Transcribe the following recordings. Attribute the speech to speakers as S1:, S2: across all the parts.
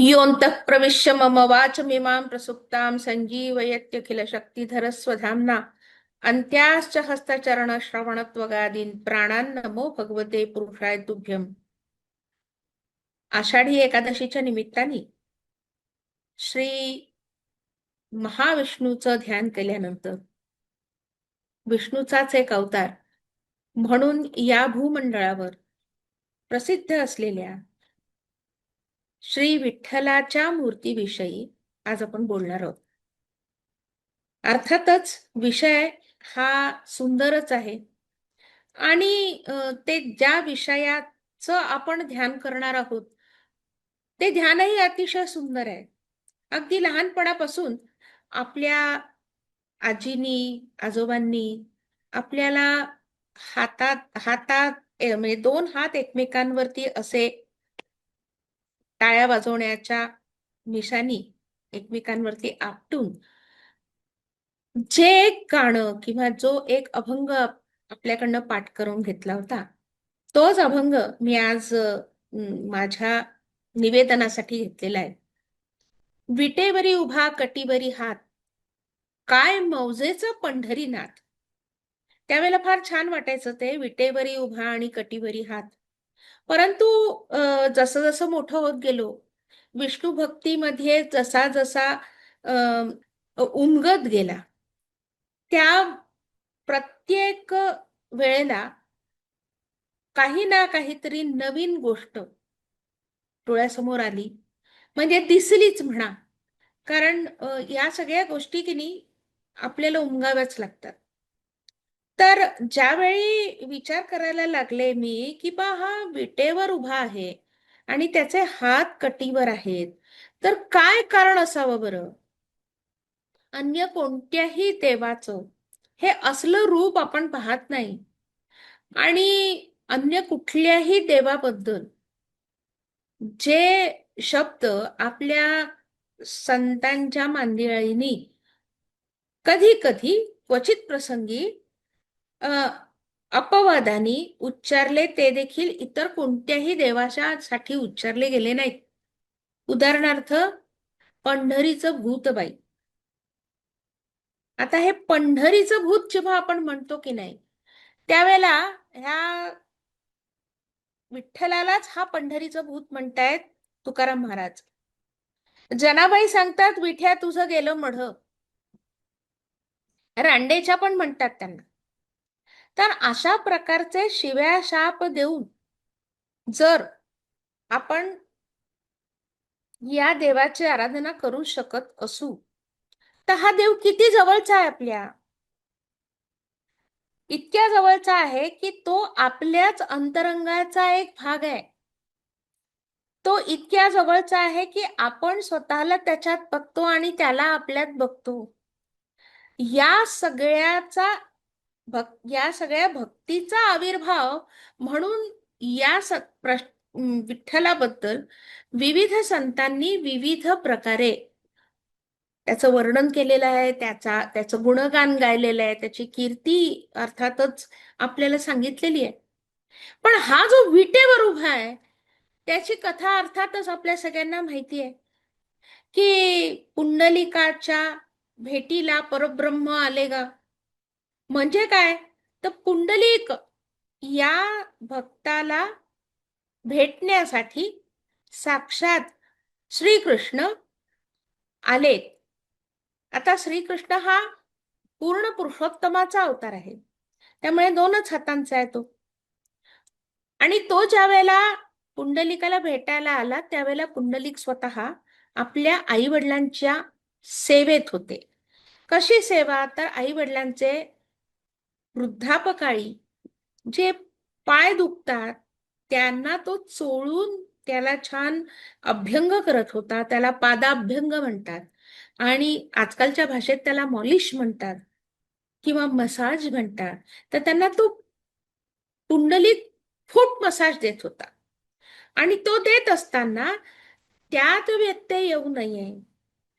S1: योऽन्तः प्रविश्य मम वाचमिमां प्रसुप्तां सञ्जीवयत्यखिलशक्तिधरस्वधाम्ना अन्त्याश्च हस्तचरणश्रवणत्वगादीन् प्राणान् नमो भगवते पुरुषाय तुभ्यम्. आषाढी एकादशीच्या निमित्ताने श्री महाविष्णूचं ध्यान केल्यानंतर विष्णूचाच एक अवतार म्हणून या भूमंडळावर प्रसिद्ध असलेल्या श्री विठ्ठलाच्या मूर्तीविषयी आज आपण बोलणार आहोत. अर्थातच विषय हा सुंदरच आहे आणि ते ज्या विषयाचं आपण ध्यान करणार आहोत ते ध्यानही अतिशय सुंदर आहे. अगदी लहानपणापासून आपल्या आजीनी आजोबांनी आपल्याला हातात हातात म्हणजे दोन हात एकमेकांवरती असे टाळ्या वाजवण्याच्या निशाणी एकमेकांवरती आपटून जे एक गाणं किंवा जो एक अभंग आपल्याकडनं पाठ करून घेतला होता तोच अभंग मी आज माझ्या निवेदनासाठी घेतलेला आहे. विटेवरी उभा कटीवरी हात, काय मौजेचं पंढरीनाथ. त्यावेळेला फार छान वाटायचं ते विटेवरी उभा आणि कटीवरी हात. परंतु जसं जसं मोठं होत गेलो विष्णू भक्तीमध्ये जसा जसा उमगत गेला त्या प्रत्येक वेळेला काही ना काहीतरी नवीन गोष्ट डोळ्यासमोर आली म्हणजे दिसलीच म्हणा. कारण या सगळ्या गोष्टी की नाही आपल्याला उमगाव्याच लागतात. तर ज्यावेळी विचार करायला लागले मी की बा हा विटेवर उभा आहे आणि त्याचे हात कटीवर आहेत तर काय कारण असावं बरं. अन्य कोणत्याही देवाचं हे असलं रूप आपण पाहत नाही आणि अन्य कुठल्याही देवाबद्दल जे शब्द आपल्या संतांच्या मांदियाळींनी कधी कधी क्वचित प्रसंगी अपवादाने उच्चारले ते देखील इतर कोणत्याही देवासाठी उच्चारले गेले नाहीत. उदाहरणार्थ पंढरीचं भूतबाई. आता हे पंढरीचं भूत जेव्हा आपण म्हणतो की नाही त्यावेळेला ह्या विठ्ठलालाच हा पंढरीचं भूत म्हणतायत तुकाराम महाराज. जनाबाई सांगतात विठ्या तुझं गेलं मढ. रांडेच्या पण म्हणतात त्यांना. तर अशा प्रकारचे शिव्या शाप देऊन जर आपण या देवाची आराधना करू शकत असू तर हा देव किती जवळचा आहे आपल्या. इतक्या जवळचा आहे की तो आपल्याच अंतरंगाचा एक भाग आहे. तो इतक्या जवळचा आहे की आपण स्वतःला त्याच्यात बघतो आणि त्याला आपल्यात बघतो. या सगळ्याचा या सगळ्या भक्तीचा आविर्भाव म्हणून या विठ्ठलाबद्दल विविध संतांनी विविध प्रकारे त्याचं वर्णन केलेलं आहे, त्याचं गुणगान गायलेलं आहे, त्याची कीर्ती अर्थातच आपल्याला सांगितलेली आहे. पण हा जो विटेवर उभा आहे त्याची कथा अर्थातच आपल्या सगळ्यांना माहिती आहे की पुंडलिकाच्या भेटीला परब्रह्म आले गा. म्हणजे काय तर पुंडलिक या भक्ताला भेटण्यासाठी साक्षात श्रीकृष्ण आले. आता श्रीकृष्ण हा पूर्ण पुरुषोत्तमाचा अवतार आहे त्यामुळे दोनच हातांचा आहे तो. आणि तो ज्या वेळेला पुंडलिकाला भेटायला आला त्यावेळेला पुंडलिक स्वतः आपल्या आई वडिलांच्या सेवेत होते. कशी सेवा तर आई वडिलांचे वृद्धापकाळी जे पाय दुखतात त्यांना तो चोळून त्याला छान अभ्यंग करत होता. त्याला पादाभ्यंग म्हणतात आणि आजकालच्या भाषेत त्याला मॉलिश म्हणतात किंवा मसाज म्हणतात. तर त्यांना तो पुंडलिक फूट मसाज देत होता आणि तो देत असताना त्यात व्यत्यय येऊ नये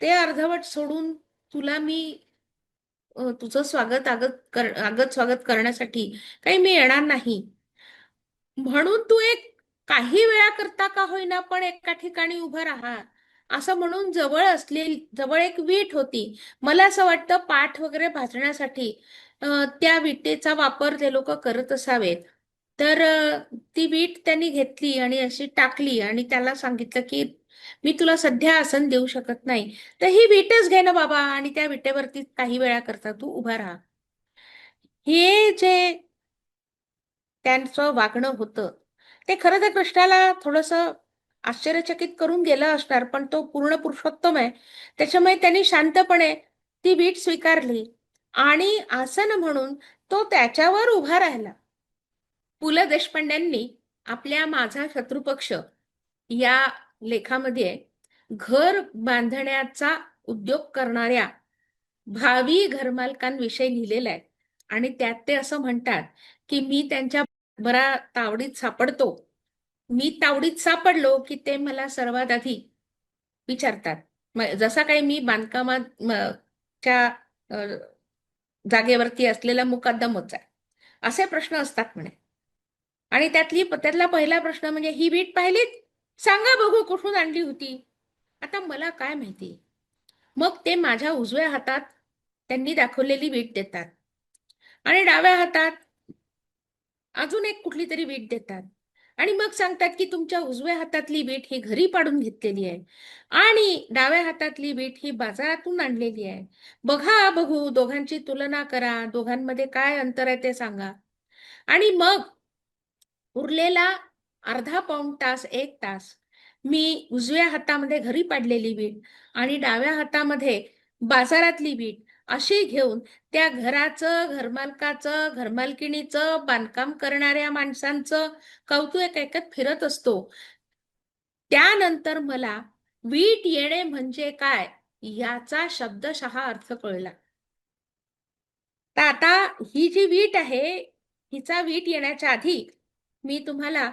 S1: ते अर्धवट सोडून तुला मी तुझं आगत स्वागत करण्यासाठी काही मी येणार नाही म्हणून तू एक काही वेळा करता का होईना पण एका ठिकाणी उभं राहा असं म्हणून जवळ एक वीट होती. मला असं वाटतं पाठ वगैरे भाजण्यासाठी त्या विटेचा वापर ते लोक करत असावेत. तर ती वीट त्यांनी घेतली आणि अशी टाकली आणि त्याला सांगितलं की मी तुला सध्या आसन देऊ शकत नाही, तर ही वीटच घे ना बाबा आणि त्या विटेवरती काही वेळा करता तू उभा राहा. हे जे त्यांचं वागणं होतं ते खरं तर कृष्णाला थोडस आश्चर्यचकित करून गेलं असणार, पण तो पूर्ण पुरुषोत्तम आहे त्याच्यामुळे त्यांनी शांतपणे ती वीट स्वीकारली आणि आसन म्हणून तो त्याच्यावर उभा राहिला. पु ल देशपांड्यांनी आपल्या माझा शत्रुपक्ष या लेखामध्ये घर बांधण्याचा उद्योग करणाऱ्या भावी घरमालकांविषयी लिहिलेलं आहे. आणि त्यात ते असं म्हणतात की मी त्यांच्या बरा तावडीत सापडतो. मी तावडीत सापडलो की ते मला सर्वात आधी विचारतात, जसा काही मी बांधकामात च्या अ, जागेवरती असलेला मुकद्दमच आहे असे प्रश्न असतात म्हणे. आणि त्यातला पहिला प्रश्न म्हणजे ही वीट पाहिलीत, सांगा बघू कुठून आणली होती. आता मला काय माहिती. मग ते माझ्या उजव्या हातात त्यांनी दाखवलेली वीट देतात आणि डाव्या हातात अजून एक कुठली तरी वीट देतात आणि मग सांगतात की तुमच्या उजव्या हातातली वीट ही घरी पाडून घेतलेली आहे आणि डाव्या हातातली वीट ही बाजारातून आणलेली आहे. बघा बघू, दोघांची तुलना करा, दोघांमध्ये काय अंतर आहे ते सांगा. आणि मग उरलेला अर्धा पाऊण तास, एक तास मी उजव्या हातामध्ये घरी पाडलेली वीट आणि डाव्या हातामध्ये बाजारातली वीट अशी घेऊन त्या घराचं, घरमालकाचं, घरमालकिणीचं, बांधकाम करणाऱ्या माणसांचं कौतुक ऐकत फिरत असतो. त्यानंतर मला वीट येणे म्हणजे काय याचा शब्दशः अर्थ कळला. तर आता ही जी वीट आहे, हिचा वीट येण्याच्या आधी मी तुम्हाला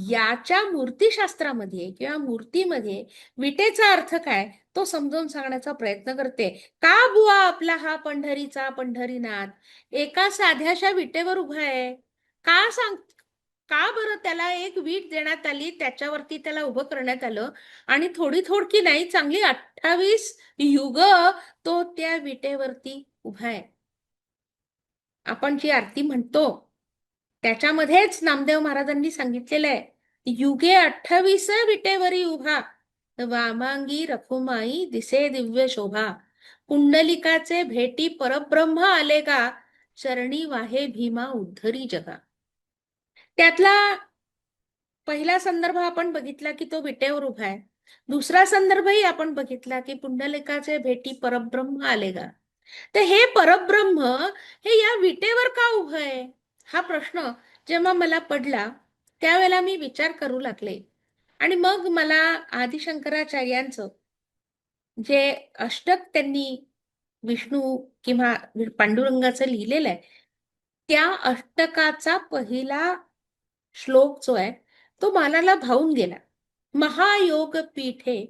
S1: याच्या मूर्तीशास्त्रामध्ये किंवा मूर्तीमध्ये विटेचा अर्थ काय तो समजावून सांगण्याचा प्रयत्न करते. का बुवा आपला हा पंढरीचा पंढरीनाथ एका साध्याशा विटेवर उभा आहे? का सांग का बरं त्याला एक वीट देण्यात आली, त्याच्यावरती त्याला उभं करण्यात आलं आणि थोडी थोडकी नाही, चांगली 28 युग तो त्या विटेवरती उभा आहे. आपण जी आरती म्हणतो त्याच्यामध्येच नामदेव महाराजांनी सांगितलेलं आहे, युगे 28 विटेवरी उभा, वामांगी रखुमाई दिसे दिव्य शोभा, पुंडलिकाचे भेटी परब्रह्म आले का, चरणी वाहे भीमा उद्धरी जगा. त्यातला पहिला संदर्भ आपण बघितला की तो विटेवर उभा आहे. दुसरा संदर्भही आपण बघितला की पुंडलिकाचे भेटी परब्रह्म आले का. तर हे परब्रह्म हे या विटेवर का उभं आहे हा प्रश्न जेव्हा मला पडला त्यावेळेला मी विचार करू लागले. आणि मग मला आदिशंकराचार्यांचं जे अष्टक त्यांनी विष्णू किंवा पांडुरंगाचं लिहिलेलं आहे त्या अष्टकाचा पहिला श्लोक जो आहे तो मनाला भावून गेला. महायोग पीठे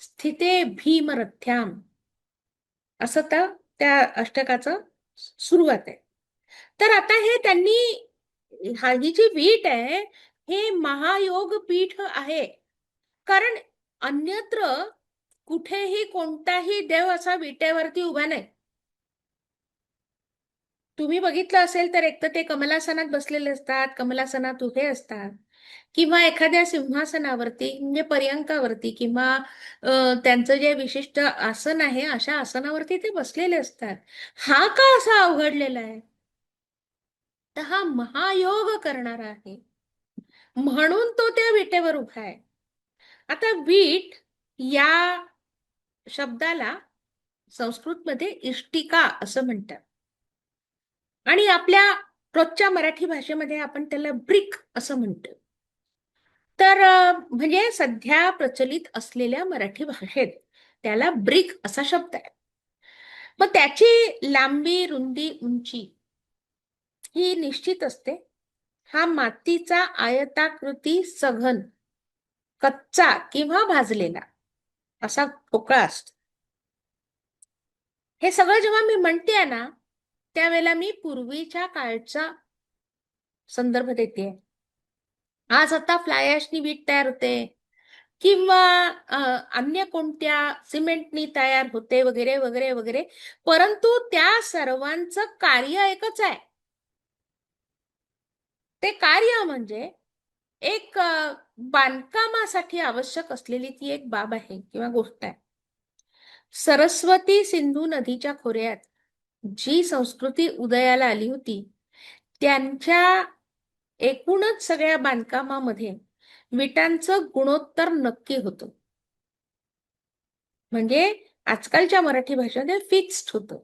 S1: स्थिते भीमरथ्याम असं तर त्या अष्टकाचं सुरुवात आहे. तर आता हे त्यांनी ही जी वीट आहे हे महायोग पीठ आहे. कारण अन्यत्र कुठेही कोणताही देव असा विटेवरती उभा नाही. तुम्ही बघितलं असेल तर एक तर ते कमलासनात बसलेले असतात, कमलासनात उभे असतात किंवा एखाद्या सिंहासनावरती म्हणजे पर्यंकावरती किंवा त्यांचं जे विशिष्ट आसन आहे अशा आसनावरती ते बसलेले असतात. हा का असा अवघडलेला आहे? तर हा महायोग करणारा आहे म्हणून तो त्या विटेवर उभा आहे. आता वीट या शब्दाला संस्कृतमध्ये इष्टिका असं म्हणतात आणि आपल्या रोजच्या मराठी भाषेमध्ये आपण त्याला ब्रिक असं म्हणतो. तर म्हणजे सध्या प्रचलित असलेल्या मराठी भाषेत त्याला ब्रिक असा शब्द आहे. मग त्याची लांबी, रुंदी, उंची ही निश्चित असते. हा मातीचा आयताकृती सघन कच्चा किंवा भाजलेला असा पोकळा असतो. हे सगळं जेव्हा मी म्हणते ना त्यावेळेला मी पूर्वीच्या काळचा संदर्भ देते. आज आता फ्लाय ॲशनी वीट तयार होते, किंवा अन्य कोणत्या सिमेंटनी तयार होते वगैरे वगैरे वगैरे, परंतु त्या सर्वांचं कार्य एकच आहे. ते कार्य म्हणजे एक बांधकामासाठी आवश्यक असलेली ती एक बाब आहे किंवा गोष्ट आहे. सरस्वती सिंधू नदीच्या खोऱ्यात जी संस्कृती उदयाला आली होती, त्यांच्या एकूणच सगळ्या बांधकामामध्ये विटांचं गुणोत्तर नक्की होतं. म्हणजे आजकालच्या मराठी भाषेमध्ये फिक्स्ड होतं.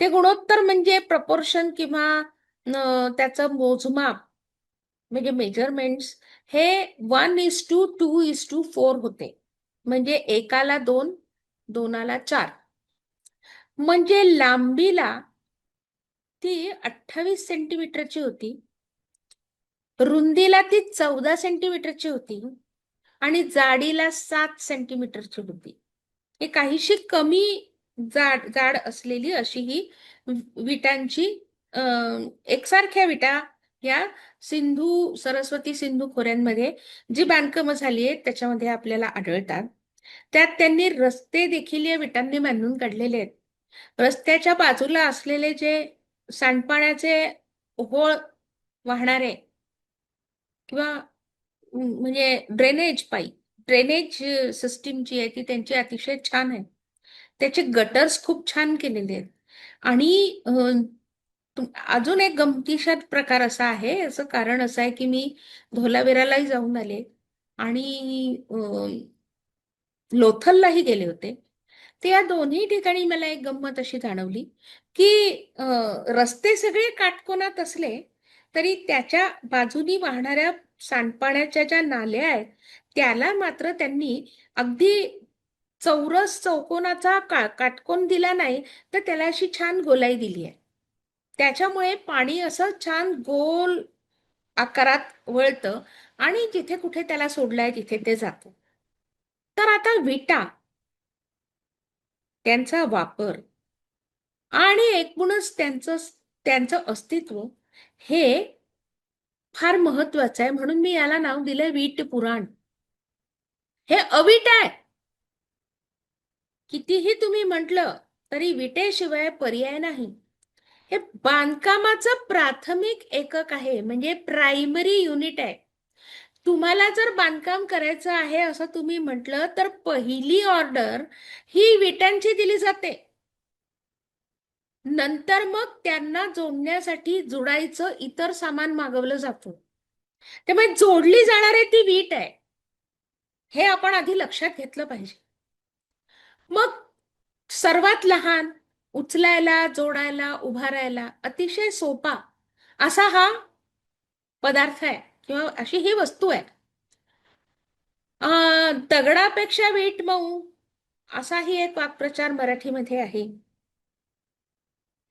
S1: ते गुणोत्तर म्हणजे प्रपोर्शन किंवा त्याचं मोजमाप म्हणजे मेजरमेंट्स हे 1:2:4 होते. म्हणजे एकाला 2, 2ला 4. म्हणजे लांबीला ती 28 सेंटीमीटरची होती, रुंदीला ती 14 सेंटीमीटरची होती आणि जाडीला 7 सेंटीमीटरची होती. हे काहीशी कमी जाड जाड असलेली अशी ही विटांची एकसारख्या विटा या सरस्वती सिंधू खोऱ्यांमध्ये जी बांधकामं झाली आहेत त्याच्यामध्ये आपल्याला आढळतात. त्यात त्यांनी रस्ते देखील या विटांनी बांधून काढलेले आहेत. रस्त्याच्या बाजूला असलेले जे सांडपाण्याचे ओहोळ वाहणारे किंवा म्हणजे ड्रेनेज सिस्टीम जी आहे ती त्यांची अतिशय छान आहे. त्याचे गटर्स खूप छान केलेले आहेत. आणि अजून एक गमतीशीर प्रकार असा आहे, याचं कारण असं आहे की मी धोलावीरालाही जाऊन आले आणि लोथललाही गेले होते. तर या दोन्ही ठिकाणी मला एक गंमत अशी जाणवली की रस्ते सगळे काटकोनात असले तरी त्याच्या बाजूनी वाहणाऱ्या सांडपाण्याच्या ज्या नाल्या आहेत त्याला मात्र त्यांनी अगदी चौरस चौकोनाचा काटकोन दिला नाही, तर त्याला अशी छान गोलाई दिली आहे. त्याच्यामुळे पाणी असं छान गोल आकारात वळतं आणि जिथे कुठे त्याला सोडलाय तिथे ते जातं. तर आता विटा, त्यांचा वापर आणि एकूणच त्यांचं अस्तित्व हे फार महत्वाचं आहे. म्हणून मी याला नाव दिलंय वीट पुराण. हे अवीट आहे. कितीही तुम्ही म्हटलं तरी विटेशिवाय पर्याय नाही. हे बांधकामाचं प्राथमिक एकक आहे, म्हणजे प्रायमरी युनिट आहे. तुम्हाला जर बांधकाम करायचं आहे असं तुम्ही म्हटलं तर पहिली ऑर्डर ही विटांची दिली जाते. नंतर मग त्यांना जोडण्यासाठी जुडायचं इतर सामान मागवलं जातं. त्यामुळे जोडली जाणारी ती वीट आहे, हे आपण आधी लक्षात घेतलं पाहिजे. मग सर्वात लहान, उचलायला, जोडायला, उभारायला अतिशय सोपा असा हा पदार्थ आहे किंवा अशी ही वस्तू आहे. दगडापेक्षा वीट मऊ असाही एक वाक्प्रचार मराठीमध्ये आहे.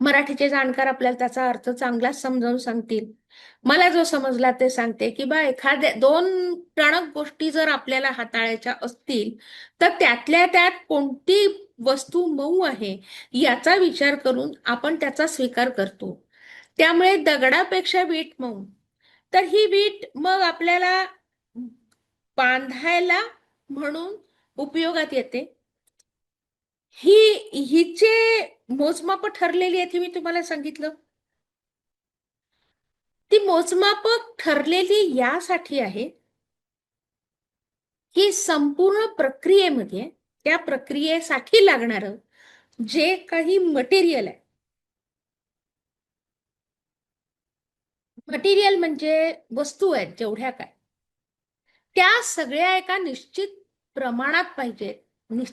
S1: मराठीचे जाणकार आपल्याला त्याचा अर्थ चांगलाच समजावून सांगतील. मला जो समजला ते सांगते की बा एखाद्या 2 टणक गोष्टी जर आपल्याला हाताळायच्या असतील तर त्यातल्या त्यात कोणती वस्तू मऊ आहे याचा विचार करून आपण त्याचा स्वीकार करतो. त्यामुळे दगडापेक्षा वीट मऊ. तर ही वीट मग आपल्याला बांधायला म्हणून उपयोगात येते. हिचे मोजमाप ठरलेली आहेत, मी तुम्हाला सांगितलं. ती मोजमाप ठरलेली यासाठी आहे की संपूर्ण प्रक्रियेमध्ये त्या प्रक्रियेसाठी लागणारं जे काही मटेरियल आहे, मटेरियल म्हणजे वस्तू आहेत जेवढ्या काय, त्या सगळ्या एका निश्चित प्रमाणात पाहिजेत,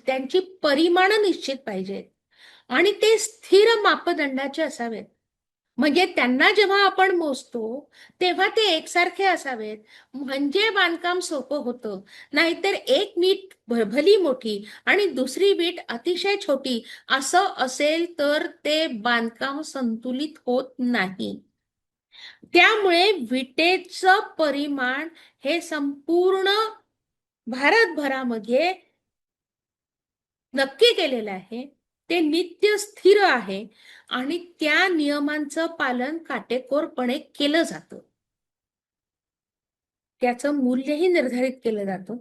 S1: त्यांची परिमाणं निश्चित पाहिजेत आणि ते स्थिर मापदंडाचे असावेत. म्हणजे त्यांना जेव्हा आपण मोजतो तेव्हा ते एकसारखे असावेत, म्हणजे बांधकाम सोपं होतं. नाहीतर एक वीट भली मोठी आणि दुसरी वीट अतिशय छोटी असं असेल तर ते बांधकाम संतुलित होत नाही. त्यामुळे विटेचं परिमाण हे संपूर्ण भारतभरामध्ये नक्की केलेलं आहे. ते नित्य स्थिर आहे आणि त्या नियमांचं पालन काटेकोरपणे केलं जातं. त्याचं मूल्यही निर्धारित केलं जातं.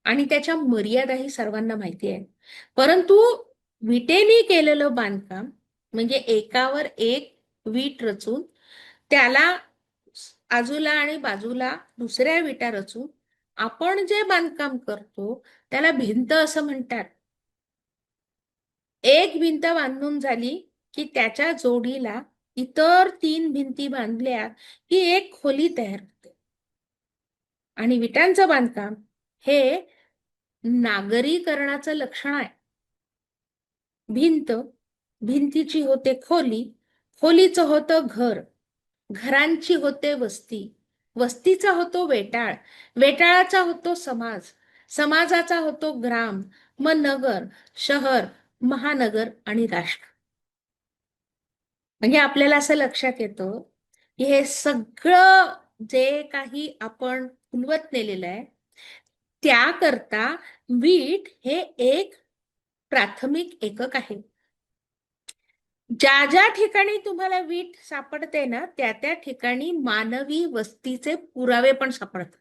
S1: आणि त्याच्या मर्यादाही सर्वांना माहिती आहे. परंतु विटेने केलेलं बांधकाम म्हणजे एकावर एक वीट रचून त्याला आजूला आणि बाजूला दुसऱ्या विटा रचून आपण जे बांधकाम करतो त्याला भिंत असं म्हणतात. एक भिंत बांधून झाली की त्याच्या जोडीला इतर 3 भिंती बांधल्या की एक खोली तयार होते. आणि विटांचं बांधकाम हे नागरीकरणाचं लक्षण आहे. भिंत, भिंतीची होते खोली, खोलीचं होतं घर, घरांची होते वस्ती, वस्तीचा होतो वेटाळ, वेटाळाचा होतो समाज, समाजाचा होतो ग्राम, मग नगर, शहर, महानगर आणि राष्ट्र. म्हणजे आपल्याला असं लक्षात येतं की हे सगळं जे काही आपण फुलवत नेलेलं आहे त्याकरता वीट हे एक प्राथमिक एकक आहे. ज्या ज्या ठिकाणी तुम्हाला वीट सापडते ना त्या त्या ठिकाणी मानवी वस्तीचे पुरावे पण सापडतात.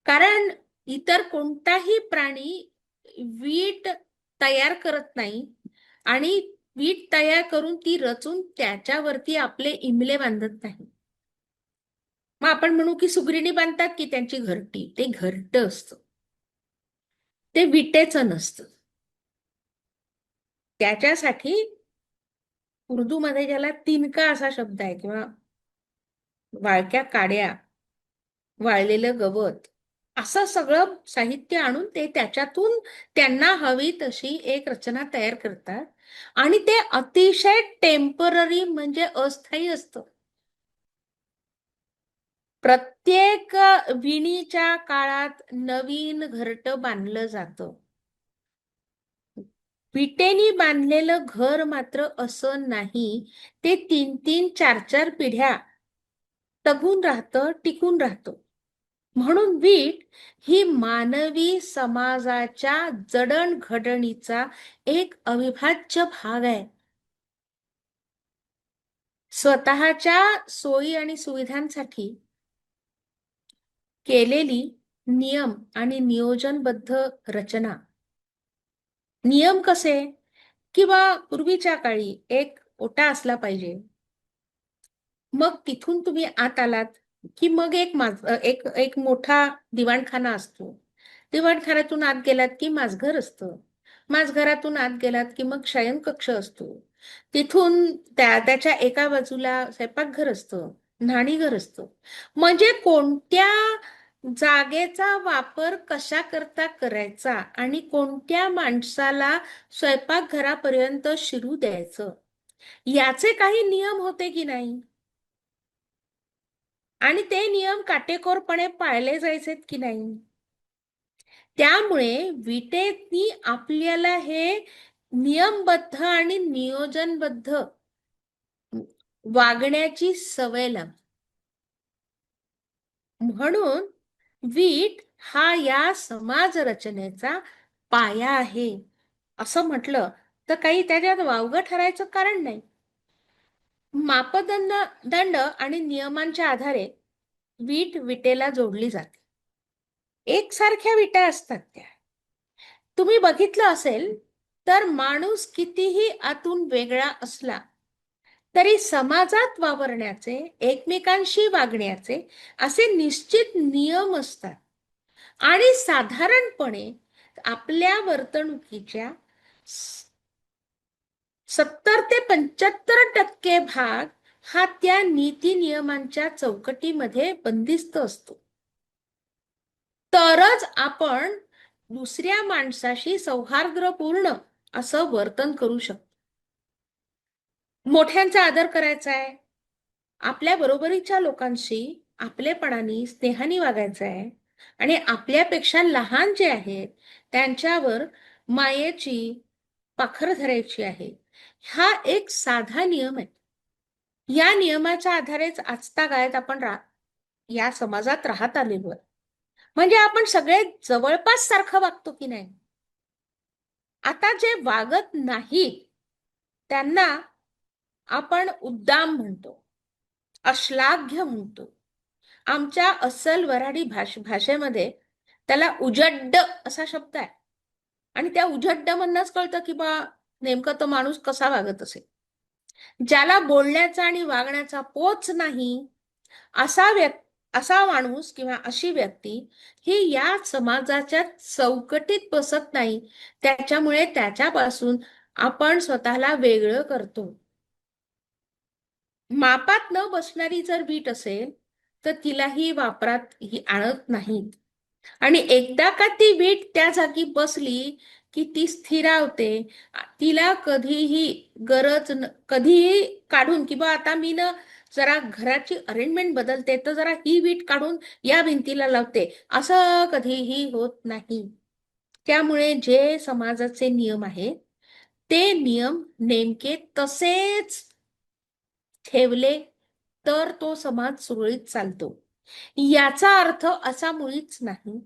S1: कारण इतर कोणताही प्राणी वीट तयार करत नाही आणि वीट तयार करून ती रचून त्याच्यावरती आपले इमले बांधत नाही. मग आपण म्हणू की सुगरिणी बांधतात की त्यांची घरटी, ते घरटं असतं, ते विटेचं नसतं. त्याच्यासाठी उर्दूमध्ये ज्याला तिनका असा शब्द आहे किंवा वाळक्या काड्या, वाळलेलं गवत असं सगळं साहित्य आणून ते त्याच्यातून त्यांना हवी तशी एक रचना तयार करतात आणि ते अतिशय टेम्पररी म्हणजे अस्थायी असतं. प्रत्येक विणीच्या काळात नवीन घरटं बांधलं जातं. विटेनी बांधलेलं घर मात्र असं नाही, ते 3-3, 4-4 पिढ्या टगून राहतं, टिकून राहतं. म्हणून वीट ही मानवी समाजाच्या जडणघडणीचा एक अविभाज्य भाग आहे. स्वतःच्या सोयी आणि सुविधांसाठी केलेली नियम आणि नियोजनबद्ध रचना. नियम कसे? किंवा पूर्वीच्या काळी एक ओटा असला पाहिजे, मग तिथून तुम्ही आत आलात की मग एक एक मोठा दिवाणखाना असतो. दिवाणखान्यातून आत गेलात की माझघर असतं. माझघरातून आत गेलात की मग शयनकक्ष असतो. तिथून त्याच्या एका बाजूला स्वयंपाकघर असतं, न्हाणीघर असतं. म्हणजे कोणत्या जागेचा वापर कशा करता करायचा आणि कोणत्या माणसाला स्वयंपाकघरापर्यंत शिरू द्यायचं याचे काही नियम होते की नाही, आणि ते नियम काटेकोरपणे पाळले जायचेत की नाही. त्यामुळे विटेनी आपल्याला हे नियमबद्ध आणि नियोजनबद्ध वागण्याची सवय लागते. म्हणून वीट हा या समाज रचनेचा पाया आहे असं म्हटलं तर काही त्याच्यात वावगं ठरायचं कारण नाही. मापदंड आणि नियमांच्या आधारे वीट विटेला जोडली जाते. एकसारख्या विटा असतात त्या. तुम्ही बघितलं असेल तर माणूस कितीही आतून वेगळा असला तरी समाजात वावरण्याचे, एकमेकांशी वागण्याचे असे निश्चित नियम असतात आणि साधारणपणे आपल्या वर्तणुकीच्या 70 ते 75% भाग हा त्या नीती नियमांच्या चौकटीमध्ये बंदिस्त असतो. तरच आपण दुसऱ्या माणसाशी सौहार्दपूर्ण असं वर्तन करू शकतो. मोठ्यांचा आदर करायचा आहे, आपल्या बरोबरीच्या लोकांशी आपलेपणाने स्नेहाने वागायचं आहे आणि आपल्यापेक्षा लहान जे आहेत त्यांच्यावर मायेची पाखर धरायची आहे. हा एक साधा नियम आहे. या नियमाच्या आधारेच आजतागायत आपण या समाजात राहत आलेलो आहे. म्हणजे आपण सगळे जवळपास सारखं वागतो की नाही. आता जे वागत नाही त्यांना आपण उद्दाम म्हणतो, अश्लाघ्य म्हणतो. आमच्या अस्सल वऱ्हाडी भाषेमध्ये त्याला उजड्ड असा शब्द आहे. आणि त्या उजड्ड म्हणूनच कळतं की बा नेमकं तो माणूस कसा वागत असेल. ज्याला बोलण्याचा आणि वागण्याचा पोच नाही, असा असा माणूस किंवा अशी व्यक्ती ही या समाजाच्या चौकटीत बसत नाही. त्याच्यामुळे त्याच्यापासून आपण स्वतःला वेगळं करतो. मापात न बसणारी जर वीट असेल तर तिलाही वापरात ही आणत नाहीत. आणि एकदा का ती वीट त्या जागी बसली की ती स्थिरावते. तिला कधीही कधीही काढून किंवा आता मी ना जरा घराची अरेंजमेंट बदलते तर जरा ही वीट काढून या भिंतीला लावते, असं कधीही होत नाही. त्यामुळे जे समाजाचे नियम आहेत ते नियम नेमके तसेच ठेवले तर तो समाज सुरळीत चालतो. याचा अर्थ असा मुळीच नाही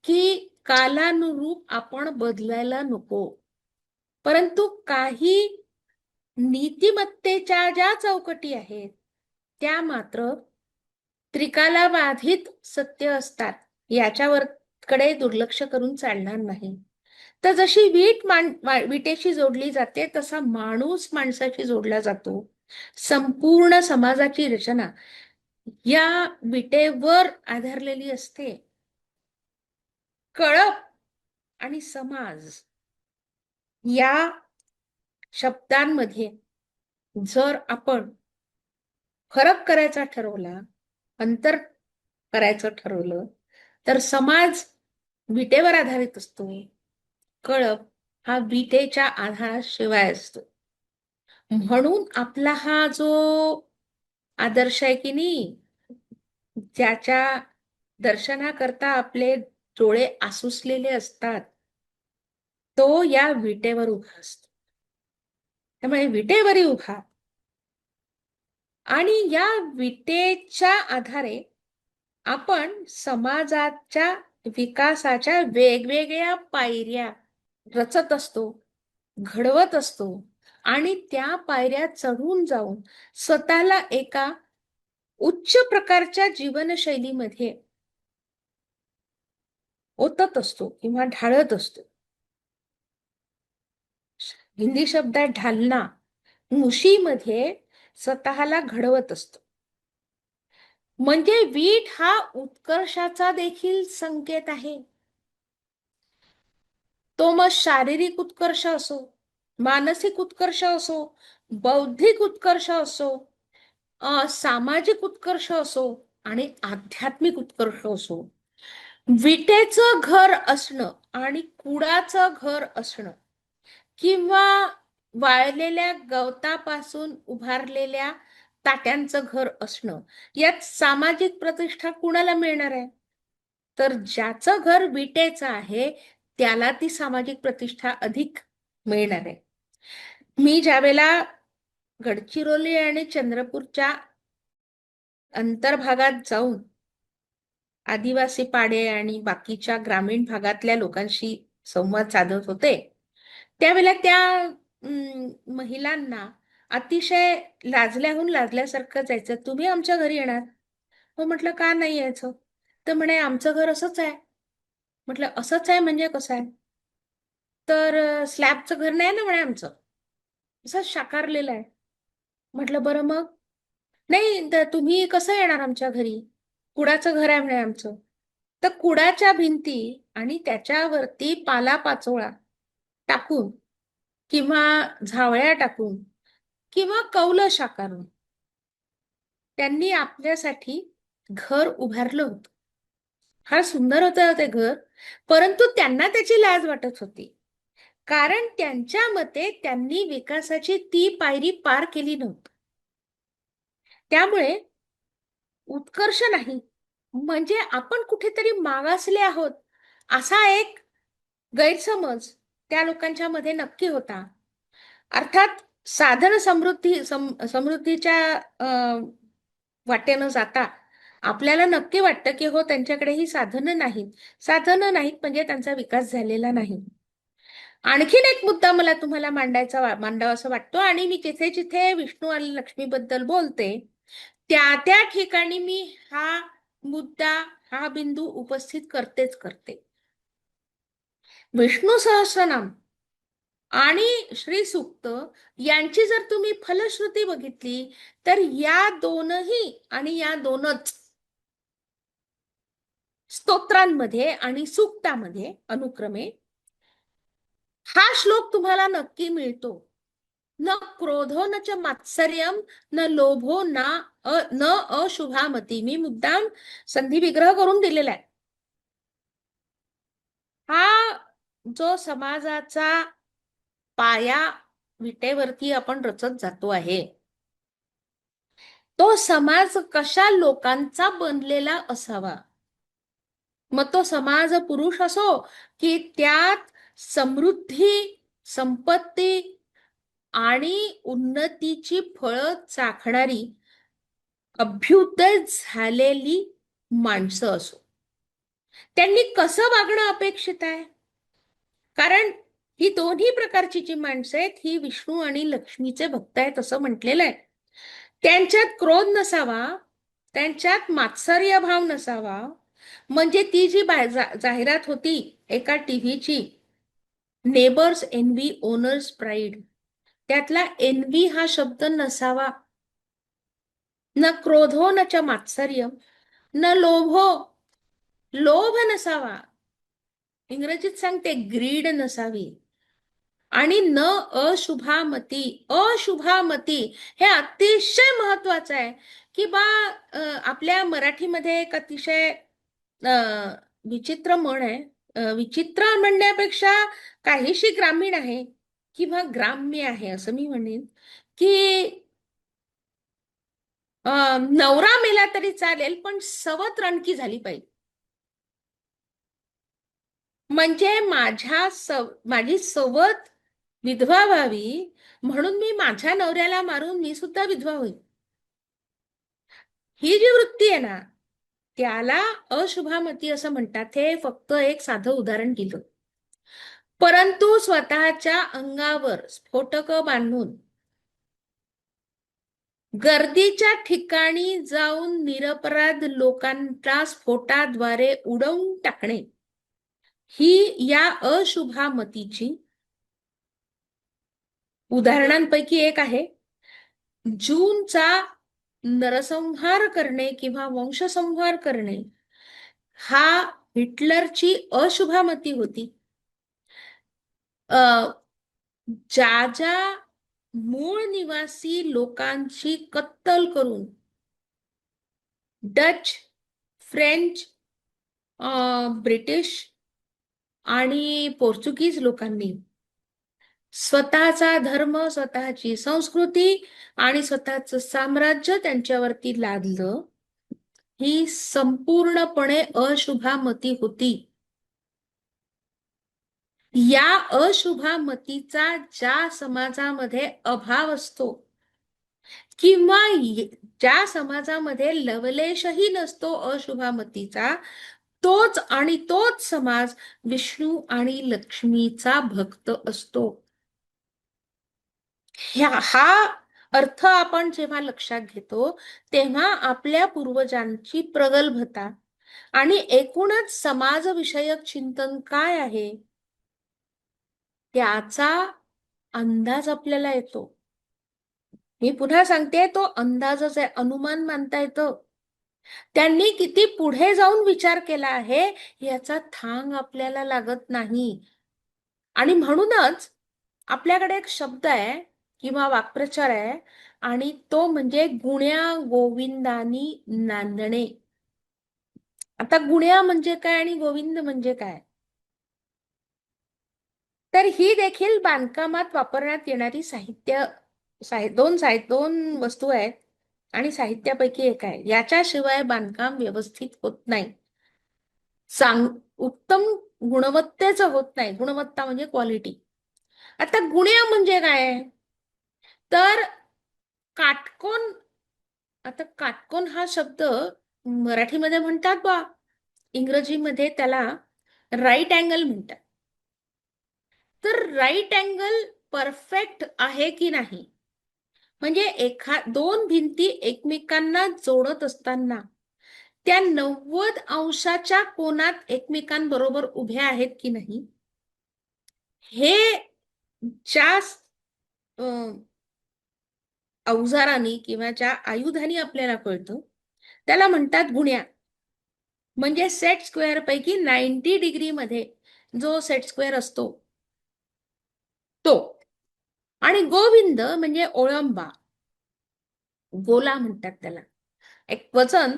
S1: की कालानुरूप आपण बदलायला नको, परंतु काही नीतिमत्तेच्या ज्या चौकटी आहेत त्या मात्र त्रिकालाबाधित सत्य असतात. याच्यावर कडे दुर्लक्ष करून चालणार नाही. तर जशी विटेशी जोडली जाते तसा माणूस माणसाशी जोडला जातो. संपूर्ण समाजाची रचना या विटेवर आधारलेली असते. कळप आणि समाज या शब्दांमध्ये जर आपण फरक करायचा ठरवला, अंतर करायचं ठरवलं, तर समाज विटेवर आधारित असतो, कळप हा विटेच्या आधाराशिवाय असतो. म्हणून आपला हा जो आदर्श आहे की नाही, ज्याच्या दर्शनाकरता आपले डोळे आसुसलेले असतात, तो या विटेवर उभा असतो. त्यामुळे विटेवरी उभा आणि या विटेच्या आधारे आपण समाजाच्या विकासाच्या वेगवेगळ्या पायऱ्या रचत असतो, घडवत असतो आणि त्या पायऱ्या चढून जाऊन स्वतःला एका उच्च प्रकारच्या जीवनशैलीमध्ये ओतत असतो किंवा ढाळत असतो. हिंदी शब्द आहे ढालना. मुशीमध्ये स्वतःला घडवत असतो. म्हणजे वीट हा उत्कर्षाचा देखील संकेत आहे. तो मग शारीरिक उत्कर्ष असो, मानसिक उत्कर्ष असो, बौद्धिक उत्कर्ष असो, सामाजिक उत्कर्ष असो आणि आध्यात्मिक उत्कर्ष असो. विटेचं घर असणं आणि कुडाचं घर असणं किंवा वाळलेल्या गवतापासून उभारलेल्या ताट्यांचं घर असणं, यात सामाजिक प्रतिष्ठा कुणाला मिळणार आहे? तर ज्याचं घर विटेचं आहे त्याला ती सामाजिक प्रतिष्ठा अधिक मिळणार आहे. मी ज्यावेळेला गडचिरोली आणि चंद्रपूरच्या अंतर्भागात जाऊन आदिवासी पाडे आणि बाकीच्या ग्रामीण भागातल्या लोकांशी संवाद साधत होते, त्यावेळेला त्या महिलांना अतिशय लाजल्याहून लाजल्यासारखं जायचं. तुम्ही आमच्या घरी येणार? हो म्हटलं, का नाही यायचं? तर म्हणे आमचं घर असंच आहे. म्हटलं असंच आहे म्हणजे कसं आहे? तर स्लॅबचं घर नाही ना म्हणे आमचं, असं शाकारलेलं आहे. म्हटलं बरं मग? नाही तर तुम्ही कसं येणार आमच्या घरी? कुडाचं घर आहे म्हणे आमचं. तर कुडाच्या भिंती आणि त्याच्यावरती पालापाचोळा टाकून किंवा झावळ्या टाकून किंवा कौल शाकारून त्यांनी आपल्यासाठी घर उभारलं होतं. फार सुंदर होतं ते घर, परंतु त्यांना त्याची लाज वाटत होती. कारण त्यांच्या मते त्यांनी विकासाची ती पायरी पार केली नव्हती. त्यामुळे उत्कर्ष नाही म्हणजे आपण कुठेतरी मागासले आहोत, असा एक गैरसमज त्या लोकांच्या मध्ये नक्की होता. अर्थात साधन समृद्धीच्या वाटेनं जाता आपल्याला नक्की वाटतं की हो त्यांच्याकडे ही साधनं नाहीत. साधनं नाहीत म्हणजे त्यांचा विकास झालेला नाही. आणखीन एक मुद्दा मला तुम्हाला मांडावा असं वाटतो आणि मी जिथे जिथे विष्णू आणि लक्ष्मीबद्दल बोलते त्या त्या ठिकाणी मी हा मुद्दा हा बिंदू उपस्थित करतेच करते. विष्णू सहस्रनाम आणि श्री सूक्त यांची जर तुम्ही फलश्रुती बघितली तर या दोनही आणि या दोनच स्तोत्रांमध्ये आणि सूक्तामध्ये अनुक्रमे हा श्लोक तुम्हाला नक्की मिळतो. न क्रोधो न च मात्सर्यम न लोभो न अशुभामती. मी मुद्दाम संधी विग्रह करून दिलेला आहे. हा जो समाजाचा पाया विटेवरती आपण रचत जातो आहे, तो समाज कशा लोकांचा बनलेला असावा. मग तो समाज पुरुष असो की त्यात समृद्धी, संपत्ती आणि उन्नतीची फळं चाखणारी अभ्युदय झालेली माणसं असो, त्यांनी कसं वागणं अपेक्षित आहे. कारण ही दोन्ही प्रकारची जी माणसं आहेत ही विष्णू आणि लक्ष्मीचे भक्त आहेत असं म्हटलेलं आहे. त्यांच्यात क्रोध नसावा, त्यांच्यात मात्सर्य भाव नसावा. म्हणजे ती जी जाहिरात होती एका टीव्हीची, नेबर्स एनवी ओनर्स प्राईड, त्यातला एनवी हा शब्द नसावा. न क्रोधो न च मात्सर्य न लोभो, लोभ नसावा. इंग्रजीत सांगते ग्रीड नसावी. आणि न अशुभामती. अशुभामती हे अतिशय महत्वाचं आहे की बा आपल्या मराठीमध्ये एक अतिशय विचित्र म्हण आहे. विचित्र म्हणण्यापेक्षा काहीशी ग्रामीण आहे किंवा ग्राम्य आहे असं मी म्हणेन की नवरा मेला तरी चालेल पण सवत रणकी झाली पाहिजे. म्हणजे माझी सवत विधवा व्हावी म्हणून मी माझ्या नवऱ्याला मारून मी सुद्धा विधवा होईल, ही जी वृत्ती आहे ना त्याला अशुभामती असं म्हणतात. हे फक्त एक साधं उदाहरण दिलं. परंतु स्वतःच्या अंगावर स्फोटक बांधून गर्दीच्या ठिकाणी जाऊन निरपराध लोकांच्या स्फोटाद्वारे उडवून टाकणे ही या अशुभामतीची उदाहरणांपैकी एक आहे. जूनचा नरसंहार करणे किंवा वंशसंहार करणे हा हिटलरची अशुभामती होती. ज्या ज्या मूळ निवासी लोकांची कत्तल करून डच, फ्रेंच, ब्रिटिश आणि पोर्चुगीज लोकांनी स्वतःचा धर्म, स्वतःची संस्कृती आणि स्वतःचं साम्राज्य त्यांच्यावरती लादलं, ही संपूर्णपणे अशुभामती होती. या अशुभामतीचा ज्या समाजामध्ये अभाव असतो किंवा ज्या समाजामध्ये लवलेशही नसतो अशुभामतीचा, तोच समाज विष्णू आणि लक्ष्मीचा भक्त असतो. हा अर्थ आपण जेव्हा लक्षात घेतो तेव्हा आपल्या पूर्वजांची प्रगल्भता आणि एकूणच समाजविषयक चिंतन काय आहे त्याचा अंदाज आपल्याला येतो. मी पुन्हा सांगते, तो अंदाजच आहे, अनुमान मानता येतं. त्यांनी किती पुढे जाऊन विचार केला आहे याचा थांग आपल्याला लागत नाही. आणि म्हणूनच आपल्याकडे एक शब्द आहे किंवा वाक्प्रचार आहे आणि तो म्हणजे गुण्या गोविंदानी नांदणे. आता गुण्या म्हणजे काय आणि गोविंद म्हणजे काय, तर ही देखील बांधकामात वापरण्यात येणारी दोन वस्तू आहेत आणि साहित्यापैकी एक आहे. याच्याशिवाय बांधकाम व्यवस्थित होत नाही, उत्तम गुणवत्तेचं होत नाही. गुणवत्ता म्हणजे क्वालिटी. आता गुण्या म्हणजे काय, तर काटकोन. आता काटकोन हा शब्द मराठीमध्ये म्हणतात बा, इंग्रजीमध्ये त्याला राईट अँगल म्हणतात. तर राईट अँगल परफेक्ट आहे की नाही, म्हणजे दोन भिंती एकमेकांना जोडत असताना त्या 90 अंशाच्या कोनात एकमेकांबरोबर उभ्या आहेत की नाही, हे ज्या अवजारांनी किंवा ज्या आयुधानी आपल्याला कळतं त्याला म्हणतात गुण्या. म्हणजे सेट स्क्वेअर पैकी 90 डिग्री मध्ये जो सेट स्क्वेअर असतो तो. आणि गोविंद म्हणजे ओळंबा, गोला म्हणतात त्याला. एक वजन,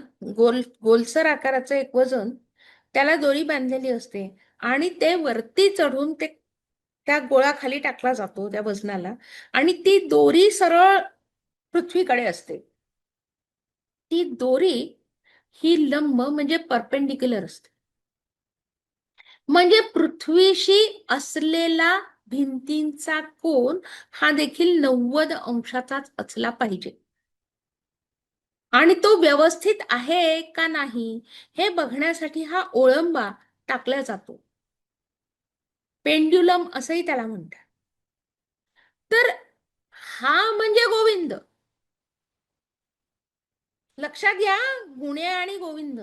S1: गोलसर आकाराचं एक वजन, त्याला दोरी बांधलेली असते आणि ते वरती चढून ते त्या गोळा खाली टाकला जातो त्या वजनाला, आणि ती दोरी सरळ पृथ्वीकडे असते. ती दोरी ही लंब म्हणजे परपेंडिक्युलर असते. म्हणजे पृथ्वीशी असलेला भिंतींचा कोन हा देखील 90 अंशाचाच असला पाहिजे. आणि तो व्यवस्थित आहे का नाही हे बघण्यासाठी हा ओळंबा टाकला जातो. पेंड्युलम असंही त्याला म्हणतात. तर हा म्हणजे गोविंद. लक्षात घ्या, गुणे आणि गोविंद.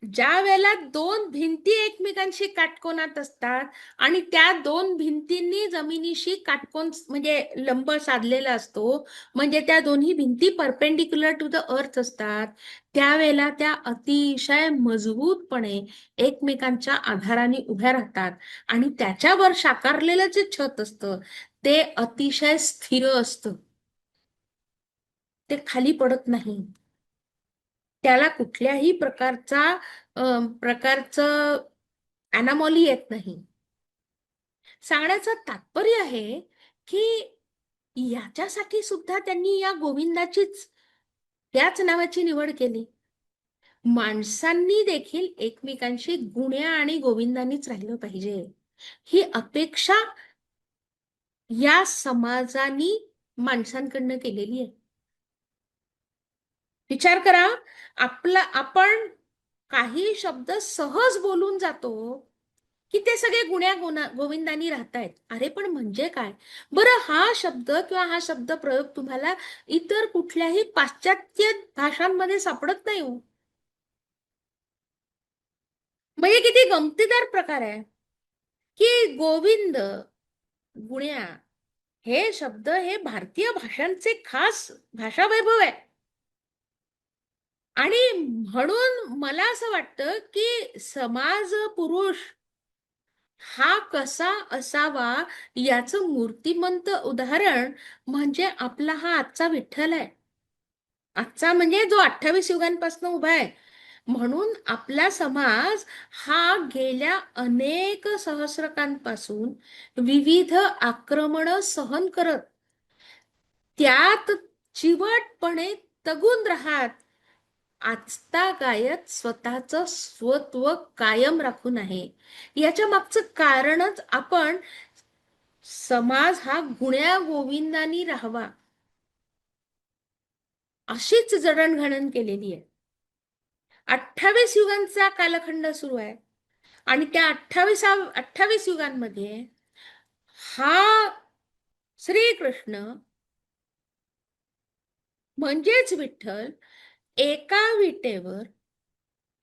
S1: ज्या वेळेला दोन भिंती एकमेकांशी काटकोनात असतात आणि त्या दोन भिंतींनी जमिनीशी काटकोन म्हणजे लंब साधलेला असतो, म्हणजे त्या दोन्ही भिंती परपेंडिक्युलर टू द अर्थ असतात, त्यावेळेला त्या अतिशय मजबूतपणे एकमेकांच्या आधाराने उभ्या राहतात आणि त्याच्यावर साकारलेलं जे छत असतं ते अतिशय स्थिर असतं. ते खाली पडत नाही. त्याला कुठल्याही प्रकारचं अनामॉली येत नाही. सांगण्याचं तात्पर्य आहे की याच्यासाठी सुद्धा त्यांनी या गोविंदाचीच, त्याच नावाची निवड केली. माणसांनी देखील एकमेकांशी गुण्या आणि गोविंदांनीच राहिलं पाहिजे, ही अपेक्षा या समाजानी माणसांकडनं केलेली आहे. विचार करा, आपण काही शब्द सहज बोलून जातो की ते सगळे गुण्या गोविंदानी राहतायत. अरे पण म्हणजे काय बरं, हा शब्द किंवा हा शब्द प्रयोग तुम्हाला इतर कुठल्याही पाश्चात्य भाषांमध्ये सापडत नाही हो. म्हणजे किती गमतीदार प्रकार आहे की गोविंद, गुण्या हे शब्द हे भारतीय भाषांचे खास भाषा वैभव आहे. आणि म्हणून मला असं वाटतं की समाज पुरुष हा कसा असावा याचं मूर्तिमंत उदाहरण म्हणजे आपला हा आजचा विठ्ठल आहे. आजचा म्हणजे जो 28 युगांपासून उभा आहे. म्हणून आपला समाज हा गेल्या अनेक सहस्रकांपासून विविध आक्रमण सहन करत त्यात चिवटपणे तगून राहत आजता गायत स्वतःचं स्वत्व कायम राखून आहे. याच्या मागचं कारणच आपण समाज हा गुण्या गोविंदानी राहावा अशीच जडणघडण केलेली आहे. 28 युगांचा कालखंड सुरू आहे आणि त्या 28 युगांमध्ये हा श्रीकृष्ण म्हणजेच विठ्ठल एका विटेवर,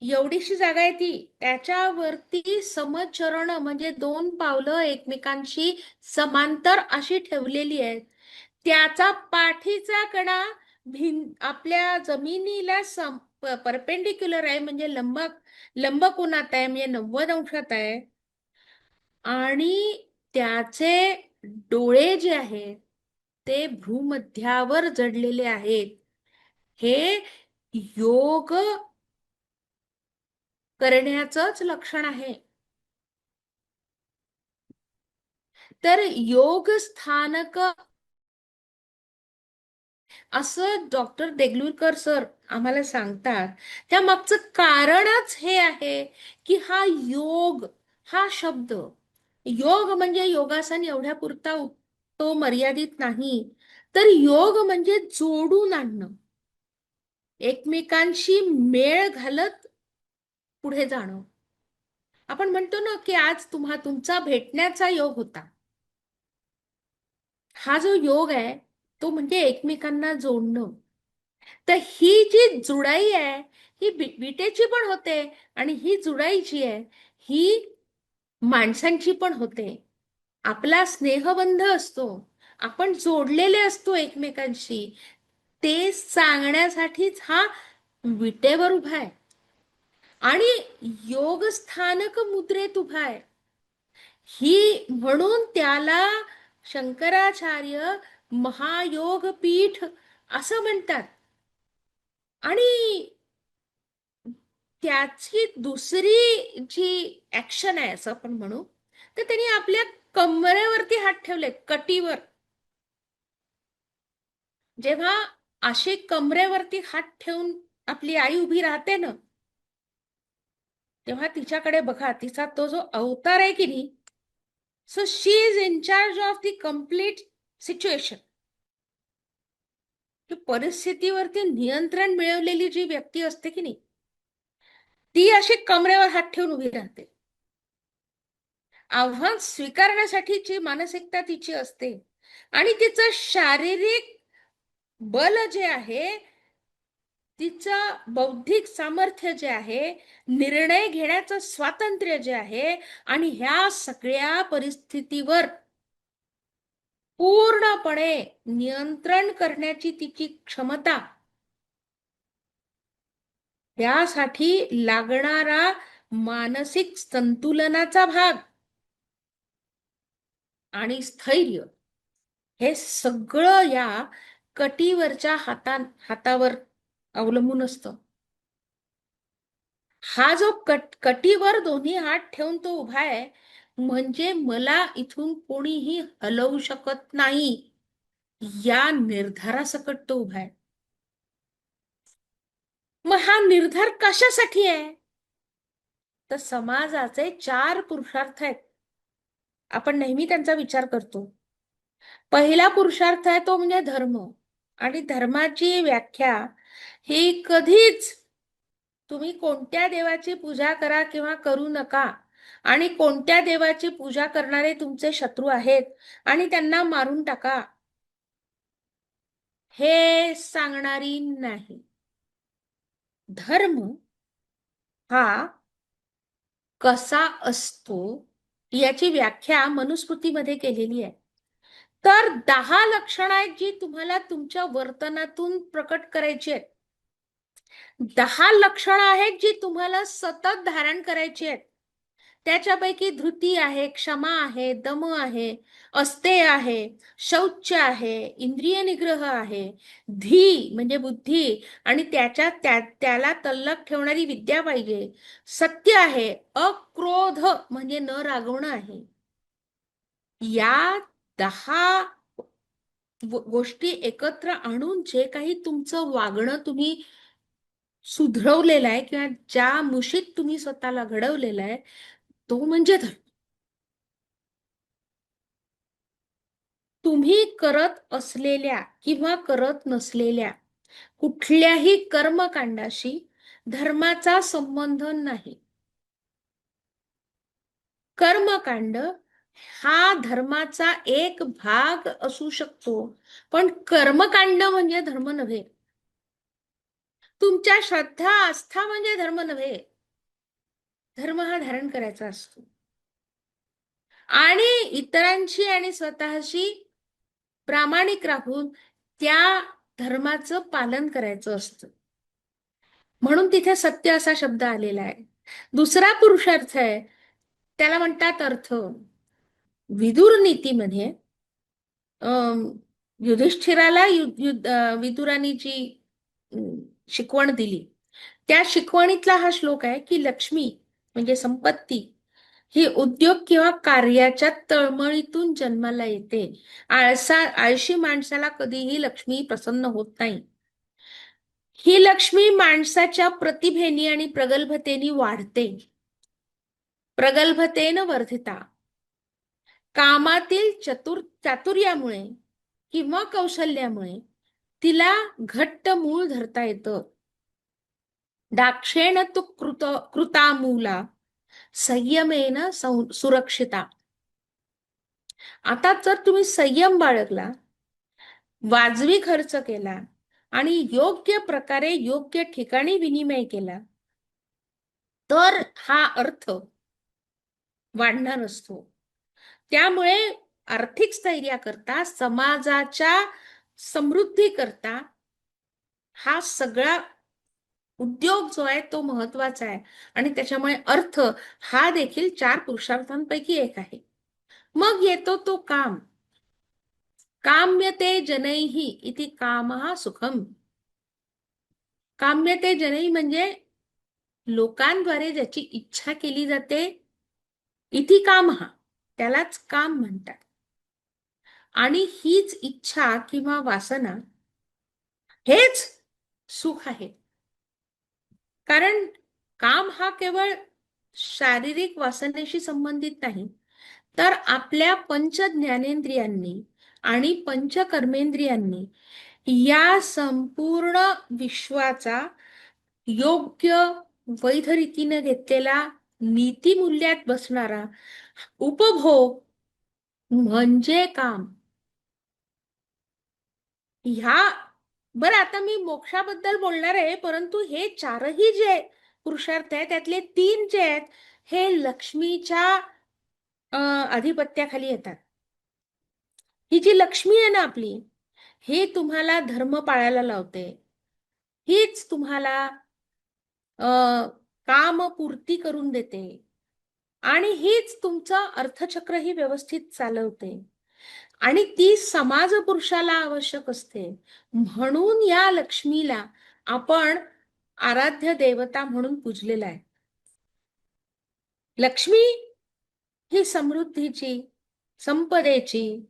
S1: एवढीशी जागा आहे ती, त्याच्यावरती समचरण म्हणजे 2 पावलं एकमेकांशी समांतर अशी ठेवलेली आहेत. त्याचा पाठीचा कडा आपल्या जमिनीला परपेंडिक्युलर आहे, म्हणजे लंबकोनात आहे, म्हणजे 90 अंशात आहे. आणि त्याचे डोळे जे आहेत ते भूमध्यावर जडलेले आहेत. हे योग करण्याचंच लक्षण आहे. तर योग स्थानक असं डॉक्टर देगलूरकर सर आम्हाला सांगतात. त्या मागचं कारणच हे आहे की हा योग हा शब्द, योग म्हणजे योगासन एवढ्या पुरता तो मर्यादित नाही, तर योग म्हणजे जोडून आणणं, एकमेकांशी मेळ घालत पुढे जाणं. आपण म्हणतो ना की आज तुमचा भेटण्याचा योग होता. हा जो योग आहे तो म्हणजे एकमेकांना जोडणं. तर ही जी जुडाई आहे ही विटेची पण होते आणि ही जुडायची आहे, ही माणसांची पण होते. आपला स्नेहबंध असतो, आपण जोडलेले असतो एकमेकांशी, ते सांगण्यासाठीच हा विटेवर उभा आहे आणि योग स्थानक मुद्रेत उभा आहे. ही म्हणून त्याला शंकराचार्य महायोग पीठ असं म्हणतात. आणि त्याची दुसरी जी ऍक्शन आहे असं आपण म्हणू, तर त्यांनी आपल्या कमरेवरती हात ठेवले, कटीवर. जेव्हा अशी कमरेवरती हात ठेवून आपली आई उभी राहते ना, तेव्हा तिच्याकडे बघा, तिचा तो जो अवतार आहे की नाही, so she is in charge of the complete situation. परिस्थितीवरती नियंत्रण मिळवलेली जी व्यक्ती असते की नाही, ती अशी कमरेवर हात ठेवून उभी राहते. आव्हान स्वीकारण्यासाठीची मानसिकता तिची असते आणि तिचं शारीरिक बल जे आहे, तिचं बौद्धिक सामर्थ्य जे आहे, निर्णय घेण्याचं स्वातंत्र्य जे आहे, आणि ह्या सगळ्या परिस्थितीवर पूर्णपणे नियंत्रण करण्याची तिची क्षमता, त्यासाठी लागणारा मानसिक संतुलनाचा भाग आणि स्थैर्य, हे सगळं या कटीवरच्या हातावर अवलंबून असतं. हा जो कटीवर दोन्ही हात ठेवून तो उभा आहे, म्हणजे मला इथून कोणीही हलवू शकत नाही, या निर्धारासकट तो उभा आहे. मग हा निर्धार कशासाठी आहे? तर समाजाचे 4 पुरुषार्थ आहेत, आपण नेहमी त्यांचा विचार करतो. पहिला पुरुषार्थ आहे तो म्हणजे धर्म. आणि धर्माची व्याख्या ही कधीच तुम्ही कोणत्या देवाची पूजा करा किंवा करू नका, आणि कोणत्या देवाची पूजा करणारे तुमचे शत्रू आहेत आणि त्यांना मारून टाका, हे सांगणारी नाही. धर्म हा कसा असतो याची व्याख्या मनुस्मृतीमध्ये केलेली आहे. तर 10 लक्षणं आहेत जी तुम्हाला तुमच्या वर्तनातून प्रकट करायची आहेत. 10 लक्षणं आहेत जी तुम्हाला सतत धारण करायची आहेत. त्याच्यापैकी धृती आहे, क्षमा आहे, दम आहे, अस्तेय आहे, शौच आहे, इंद्रिय निग्रह आहे, धी म्हणजे बुद्धी आणि त्याला तल्लख ठेवणारी विद्या पाहिजे, सत्य आहे, अक्रोध म्हणजे न रागवणं आहे. या 10 गोष्टी एकत्र आणून जे काही तुमचं वागणं तुम्ही सुधरवलेलं आहे किंवा ज्या मुशीत तुम्ही स्वतःला घडवलेलं आहे, तो म्हणजे धर्म. तुम्ही करत असलेल्या किंवा करत नसलेल्या कुठल्याही कर्मकांडाशी धर्माचा संबंध नाही. कर्मकांड हा धर्माचा एक भाग असू शकतो, पण कर्मकांड म्हणजे धर्म नव्हे. तुमच्या श्रद्धा आस्था म्हणजे धर्म नव्हे. धर्म हा धारण करायचा असतो आणि इतरांशी आणि स्वतःशी प्रामाणिक राहून त्या धर्माचं पालन करायचं असतं. म्हणून तिथे सत्य असा शब्द आलेला आहे. दुसरा पुरुषार्थ आहे, त्याला म्हणतात अर्थ. विदुर नीतीमध्ये युधिष्ठिराला विदुरानी जी शिकवण दिली, त्या शिकवणीतला हा श्लोक आहे की लक्ष्मी म्हणजे संपत्ती ही उद्योग किंवा कार्याच्या तळमळीतून जन्माला येते. आळशी माणसाला कधीही लक्ष्मी प्रसन्न होत नाही. ही लक्ष्मी माणसाच्या प्रतिभेनी आणि प्रगल्भतेनी वाढते. प्रगल्भतेनं वर्धिता. कामातील चातुर्यामुळे किंवा कौशल्यामुळे तिला घट्ट मूळ धरता येतं. दाक्षेण तु कृतामूला संयमेन सुरक्षिता. आता जर तुम्ही संयम बाळगला, वाजवी खर्च केला, आणि योग्य प्रकारे योग्य ठिकाणी विनिमय केला तर हा अर्थ वाढणार असतो. त्यामुळे आर्थिक स्थैर्याकरता, समाजाच्या समृद्धी करता हा सगळा उद्योग जो आहे तो महत्वाचा आहे. आणि त्याच्यामुळे अर्थ हा देखील 4 पुरुषार्थांपैकी एक आहे. मग येतो तो काम. काम्यते जनैः इति कामः सुखम. काम्यते जनैः म्हणजे लोकांद्वारे ज्याची इच्छा केली जाते, इति कामः, त्यालाच काम म्हणतात. आणि हीच इच्छा किंवा वासना हेच सुख आहे. कारण काम हा केवळ शारीरिक वासनेशी संबंधित नाही, तर आपल्या पंच ज्ञानेंद्रियांनी आणि पंच कर्मेंद्रियांनी या संपूर्ण विश्वाचा योग्य वैध रीतीने घेतलेला, नीतिमूल्यात बसणारा उपभोग म्हणजे काम. ह्या बरं, आता मी मोक्षाबद्दल बोलणार आहे, परंतु हे चारही जे पुरुषार्थ आहेत त्यातले 3 जे आहेत हे लक्ष्मीच्या अधिपत्याखाली येतात. ही जी लक्ष्मी आहे ना आपली, ही तुम्हाला धर्म पाळायला लावते. हीच तुम्हाला कामपूर्ती करून देते आणि हीच तुमचं अर्थचक्रही व्यवस्थित चालवते. आणि ती समाज पुरुषाला आवश्यक असते. म्हणून या लक्ष्मीला आपण आराध्य देवता म्हणून पूजलेला आहे. लक्ष्मी ही समृद्धीची, संपदेची,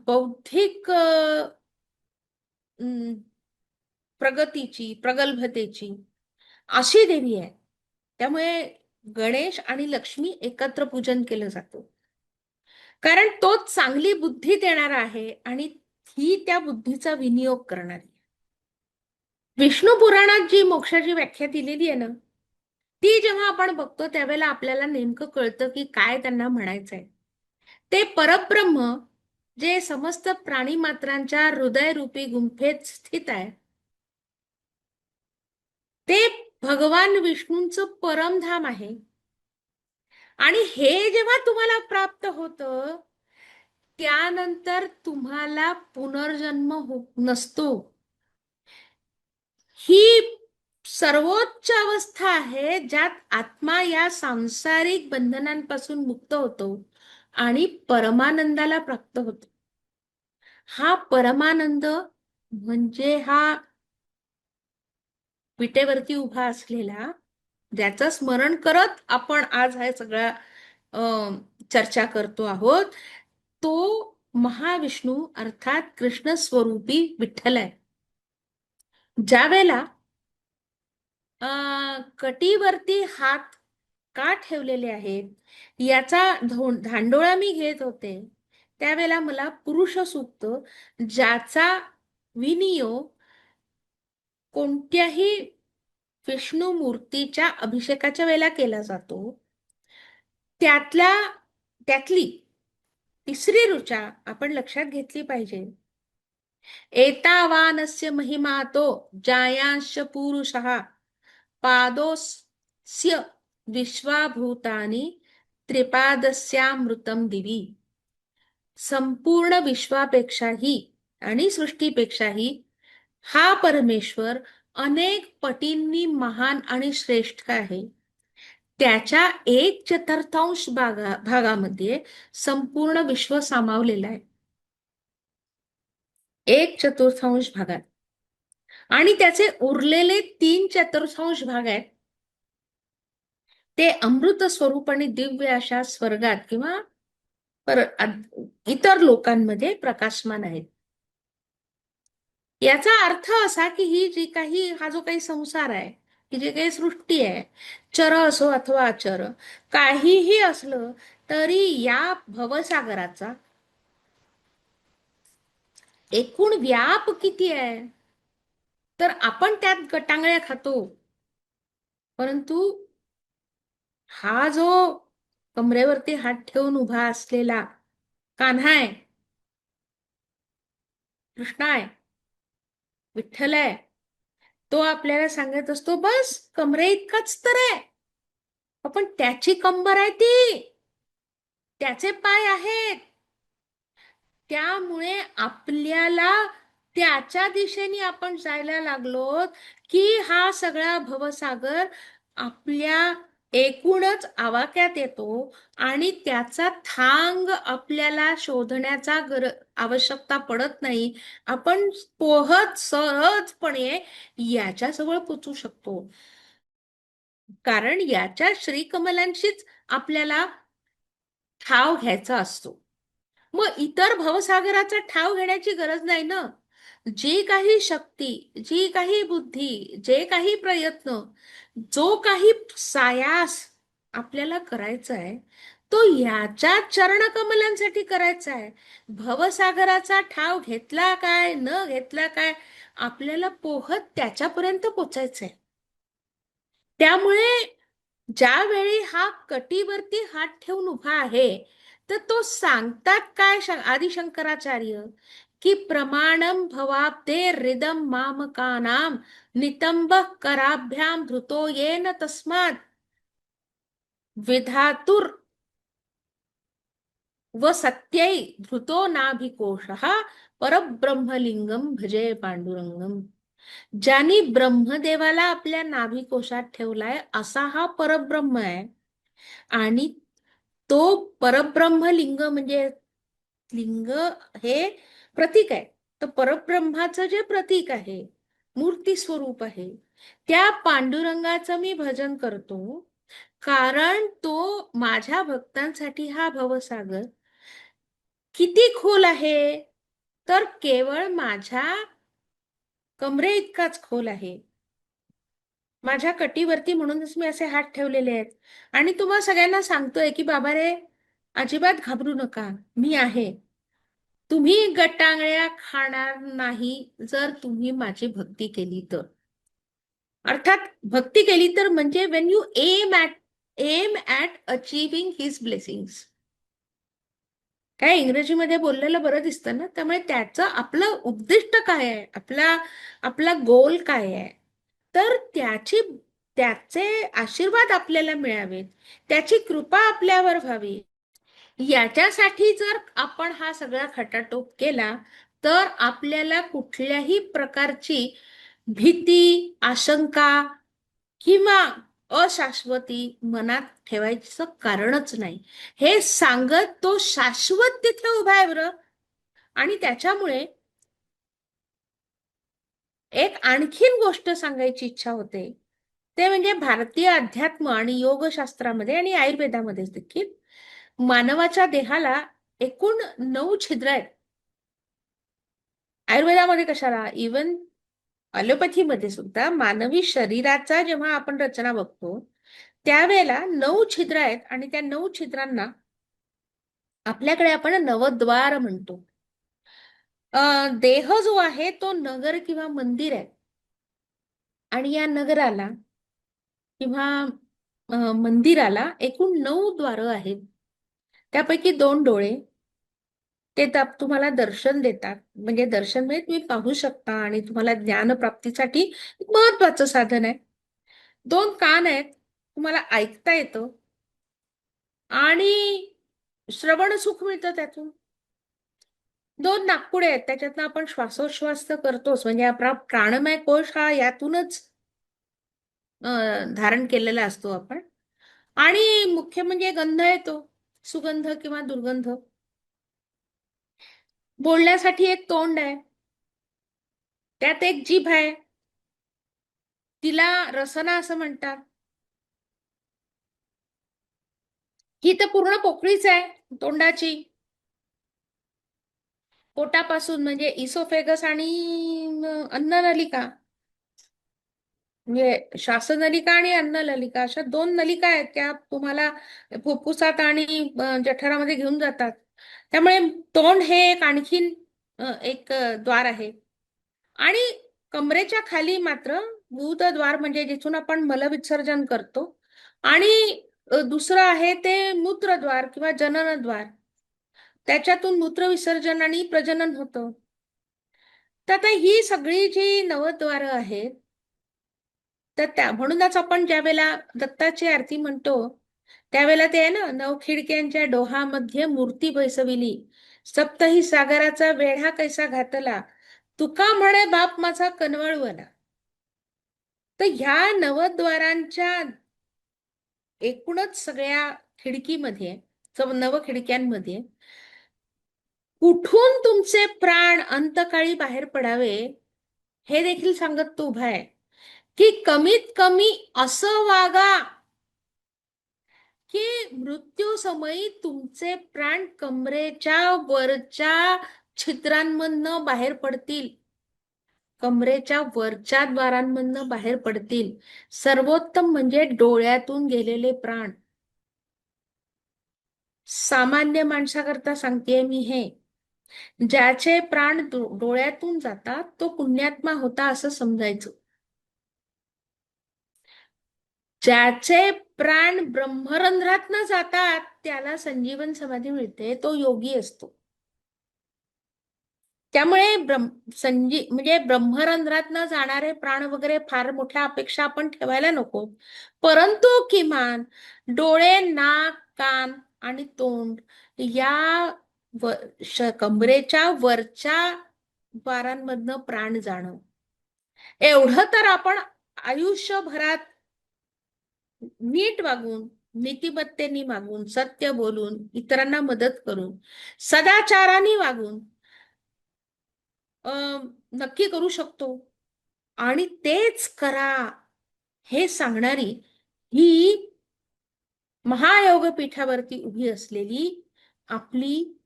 S1: बौद्धिक प्रगतीची, प्रगल्भतेची अशी देवी आहे. त्यामुळे गणेश आणि लक्ष्मी एकत्र पूजन केलं जातं. कारण तो चांगली बुद्धी देणारा आहे आणि ही त्या बुद्धीचा विनियोग करणारी. विष्णू पुराणात जी मोक्षाची व्याख्या दिलेली आहे ना, ती जेव्हा आपण बघतो त्यावेळेला आपल्याला नेमकं कळतं की काय त्यांना म्हणायचंय. ते परब्रह्म जे समस्त प्राणीमात्रांच्या हृदयरूपी गुंफेत स्थित आहे, ते भगवान विष्णूंचं परमधाम आहे. आणि हे जेव्हा तुम्हाला प्राप्त होतं त्यानंतर तुम्हाला पुनर्जन्म नसतो. ही सर्वोच्च अवस्था आहे ज्यात आत्मा या सांसारिक बंधनांपासून मुक्त होतो आणि परमानंदाला प्राप्त होतो. हा परमानंद म्हणजे हा विटेवरती उभा असलेला, ज्याचं स्मरण करत आपण आज हा सगळा चर्चा करतो आहोत, तो महाविष्णू अर्थात कृष्ण स्वरूपी विठ्ठल आहे. ज्या वेळेला कटीवरती हात का ठेवलेले आहेत याचा धांडोळा मी घेत होते, त्यावेळेला मला पुरुष सूक्त, ज्याचा विनियोग कोणत्याही विष्णू मूर्तीच्या अभिषेकाच्या वेळेला केला जातो, त्यातली तिसरी ऋचा आपण लक्षात घेतली पाहिजे. एतावानस्य महिमातो जायांश पुरुषः पादोस्य विश्वाभूतानि त्रिपादस्यामृतम दिवी. संपूर्ण विश्वापेक्षाही आणि सृष्टीपेक्षाही हा परमेश्वर अनेक पटींनी महान आणि श्रेष्ठ आहे. त्याच्या 1/4 भागामध्ये संपूर्ण विश्व सामावलेलं आहे. 1/4 भागात. आणि त्याचे उरलेले 3/4 भाग आहेत ते अमृत स्वरूप आणि दिव्य अशा स्वर्गात किंवा इतर लोकांमध्ये प्रकाशमान आहेत. याचा अर्थ असा की ही जी काही हा जो काही संसार आहे, ही जी काही सृष्टी आहे, चर असो अथवा अचर, काहीही असलं तरी या भवसागराचा एकूण व्याप किती आहे, तर आपण त्यात गटांगळ्या खातो. परंतु हा जो कमरेवरती हात ठेवून उभा असलेला कान्हा आहे, कृष्णा आहे, विठ्ठल आहे, तो आपल्याला सांगत असतो बस कमरे इतकंच तर आहे. पण त्याची कंबर आहे ती, त्याचे पाय आहेत. त्यामुळे आपल्याला त्याच्या दिशेने आपण जायला लागलो की हा सगळा भवसागर आपल्या एकूणच आवाक्यात येतो आणि त्याचा थांग आपल्याला शोधण्याचा आवश्यकता पडत नाही. आपण पोहत सहजपणे याच्याजवळ पोचू शकतो, कारण याच्या श्रीकमलांशीच आपल्याला ठाव घ्यायचा असतो. मग इतर भवसागराचा ठाव घेण्याची गरज नाही ना. जी काही शक्ती, जी काही बुद्धी, जे काही प्रयत्न, जो काही सायास आपल्याला करायचा आहे तो याच्या चरणकमलांसाठी करायचा आहे. भवसागराचा ठाव घेतला काय न घेतला काय, आपल्याला पोहत त्याच्यापर्यंत पोचायचंय. त्यामुळे ज्यावेळी हा कटीवरती हात ठेवून उभा आहे तर तो सांगतात काय आदिशंकराचार्य की प्रमाणम भवाब्दे हृदम मामकानाम नितंब कराभ्याम धृतो येन तस्मात् विधातुर व सत्यै धृतो नाभिकोशः परब्रह्मलिंगम भजे पांडुरंगम. ज्यांनी ब्रह्मदेवाला आपल्या नाभिकोशात ठेवलाय असा हा परब्रह्म आहे. आणि तो परब्रह्म लिंग म्हणजे लिंग हे प्रतीक आहे, तर परब्रह्माचं जे प्रतीक आहे, मूर्ती स्वरूप आहे, त्या पांडुरंगाचं मी भजन करतो. कारण तो माझ्या भक्तांसाठी हा भवसागर किती खोल आहे, तर केवळ माझ्या कमरे इतकाच खोल आहे. माझ्या कटीवरती म्हणूनच मी असे हात ठेवलेले आहेत आणि तुम्हा सगळ्यांना सांगतोय की बाबा रे, अजिबात घाबरू नका, मी आहे. तुम्ही गटांगळ्या खाणार नाही जर तुम्ही माझी भक्ती केली तर. अर्थात भक्ती केली तर म्हणजे when you am at achieving his blessings. काय इंग्रजीमध्ये बोललेलं बरं दिसतं ना. त्यामुळे त्याचं आपलं उद्दिष्ट काय आहे, आपला गोल काय आहे, तर त्याचे आशीर्वाद आपल्याला मिळावेत, त्याची कृपा आपल्यावर व्हावी, याच्यासाठी जर आपण हा सगळा खटाटोप केला तर आपल्याला कुठल्याही प्रकारची भीती, आशंका किंवा अशाश्वती मनात ठेवायचं कारणच नाही. हे सांगत तो शाश्वत तिथे उभा आहे बरं. आणि त्याच्यामुळे एक आणखीन गोष्ट सांगायची इच्छा होते, ते म्हणजे भारतीय अध्यात्म आणि योगशास्त्रामध्ये आणि आयुर्वेदामध्ये देखील मानवाच्या देहाला एकूण 9 छिद्र आहेत. आयुर्वेदामध्ये कशाला, इवन ॲलोपॅथीमध्ये सुद्धा मानवी शरीराचा जेव्हा आपण रचना बघतो त्यावेळेला 9 छिद्र आहेत आणि त्या 9 छिद्रांना आपल्याकडे आपण नवद्वार म्हणतो. देह जो आहे तो नगर किंवा मंदिर आहे आणि या नगराला किंवा मंदिराला एकूण 9 द्वारं आहेत. त्यापैकी 2 डोळे ते तुम्हाला दर्शन देतात, म्हणजे दर्शन म्हणजे तुम्ही पाहू शकता आणि तुम्हाला ज्ञानप्राप्तीसाठी महत्वाचं साधन आहे. 2 कान आहेत, तुम्हाला ऐकता येतं आणि श्रवण सुख मिळतं त्यातून. 2 नाकपुडे आहेत, त्याच्यातनं आपण श्वासोच्छ्वास तर करतोच, म्हणजे आपला प्राणमय कोश हा यातूनच धारण केलेला असतो आपण. आणि मुख्य म्हणजे गंध येतो, सुगंध किंवा दुर्गंध. बोलण्यासाठी एक तोंड आहे, त्यात एक जीभ आहे, तिला रसना असं म्हणतात. ही तर पूर्ण पोकळीच आहे तोंडाची. पोटापासून म्हणजे इसोफेगस आणि अन्ननलिका, म्हणजे श्वासनलिका आणि अन्ननलिका अशा 2 नलिका आहेत, त्या तुम्हाला फुफ्फुसात आणि जठरामध्ये घेऊन जातात. त्यामुळे तोंड हे एक आणखीन एक द्वार आहे. आणि कमरेच्या खाली मात्र भूतद्वार म्हणजे जिथून आपण मलविसर्जन करतो. आणि दुसरं आहे ते मूत्रद्वार किंवा जननद्वार, त्याच्यातून मूत्रविसर्जन आणि प्रजनन होतं. तर आता ही सगळी जी नवद्वारं आहेत, तर त्या म्हणूनच आपण ज्या वेळेला दत्ताची आरती म्हणतो, त्यावेळेला ते आहे ना, नवखिडक्यांच्या डोहामध्ये मूर्ती बैसविली, सप्तही सागराचा वेढा कैसा घातला, तुका म्हणे बाप माझा कनवळवला. तर ह्या नवद्वारांच्या एकूणच सगळ्या खिडकीमध्ये, नवखिडक्यांमध्ये कुठून तुमचे प्राण अंतकाळी बाहेर पडावे, हे देखील सांगत तो उभा आहे, की कमीत कमी असं वागा की मृत्यू समयी तुमचे प्राण कमरेच्या वरच्या छिद्रांमधनं बाहेर पडतील, कमरेच्या वरच्या द्वारांमधनं बाहेर पडतील. सर्वोत्तम म्हणजे डोळ्यातून गेलेले प्राण. सामान्य माणसाकरता सांगतेय मी हे, ज्याचे प्राण डोळ्यातून जातात तो पुण्यात्मा होता असं समजायचं. ज्याचे प्राण ब्रह्मरंध्रातनं जातात त्याला संजीवन समाधी मिळते, तो योगी असतो. त्यामुळे म्हणजे ब्रह्मरंध्रातनं जाणारे प्राण वगैरे फार मोठ्या अपेक्षा आपण ठेवायला नको, परंतु किमान डोळे, नाक, कान आणि तोंड या कमरेच्या वरच्या द्वारांमधनं प्राण जाणं, एवढं तर आपण आयुष्यभरात नीट वागून, नीतिमत्तेने वागून, सत्य बोलून, इतरांना मदत करून, सदाचाराने वागून नक्की करू शकतो. आणि तेच करा हे सांगणारी ही महायोगपीठावरती उभी असलेली आपली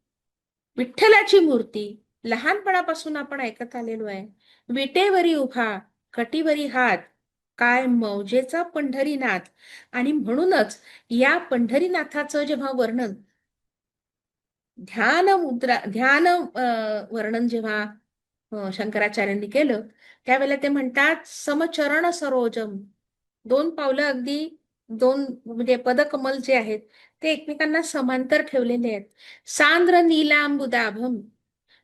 S1: विठ्ठलाची मूर्ती, लहानपणापासून आपण ऐकत आलेलो आहे. विटेवरी उभा, कटीवरी हात, काय मौजेचा पंढरीनाथ. आणि म्हणूनच या पंढरीनाथाचं जेव्हा वर्णन, ध्यान वर्णन जेव्हा शंकराचार्यांनी केलं, त्यावेळेला ते म्हणतात समचरण सरोजम. दोन पावलं अगदी, दोन म्हणजे पदकमल जे आहेत ते एकमेकांना समांतर ठेवलेले आहेत. सांद्र नीलांबुदाभम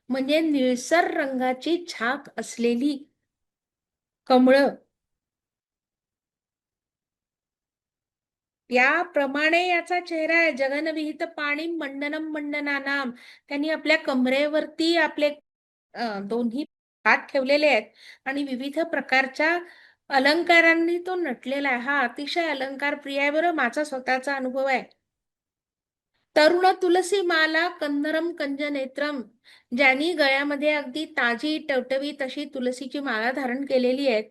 S1: म्हणजे निळसर रंगाची झाक असलेली कमळ, त्याप्रमाणे याचा चेहरा आहे. जगनविहित पाणी मंडनम मंडनानाम. त्यांनी आपल्या कमरेवरती आपले दोन्ही हात ठेवलेले आहेत आणि विविध प्रकारच्या अलंकारांनी तो नटलेला आहे. हा अतिशय अलंकार प्रिय आहे बरं, माझा स्वतःचा अनुभव आहे. तरुण तुलसी माला कंदरम कंज नेत्रम, ज्यांनी गळ्यामध्ये अगदी ताजी टवटवी तशी तुलसीची माला धारण केलेली आहे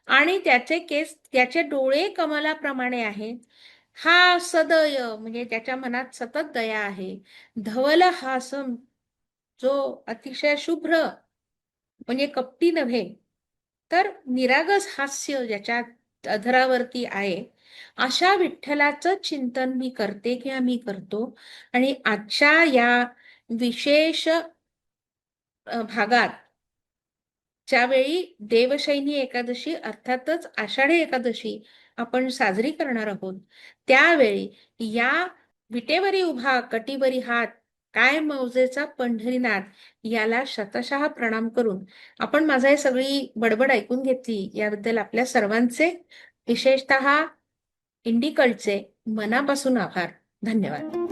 S1: आणि त्याचे केस, त्याचे डोळे कमलाप्रमाणे आहेत. हा सदय म्हणजे त्याच्या मनात सतत दया आहे. धवल हासम, जो अतिशय शुभ्र म्हणजे कपटी नव्हे तर निरागस हास्य ज्याच्या अधरावरती आहे, अशा विठ्ठलाचं चिंतन मी करते किंवा मी करतो. आणि आजच्या या विशेष भागात ज्यावेळी देवशयनी एकादशी अर्थातच आषाढी एकादशी आपण साजरी करणार आहोत, त्यावेळी या विटेवरी उभा, कटीवरी हात, काय मौजेचा पंढरीनाथ याला शतशः प्रणाम करून आपण माझा हे सगळी बडबड ऐकून घेतली याबद्दल आपल्या सर्वांचे, विशेषतः इंडिकल्टचे मनापासून आभार. धन्यवाद.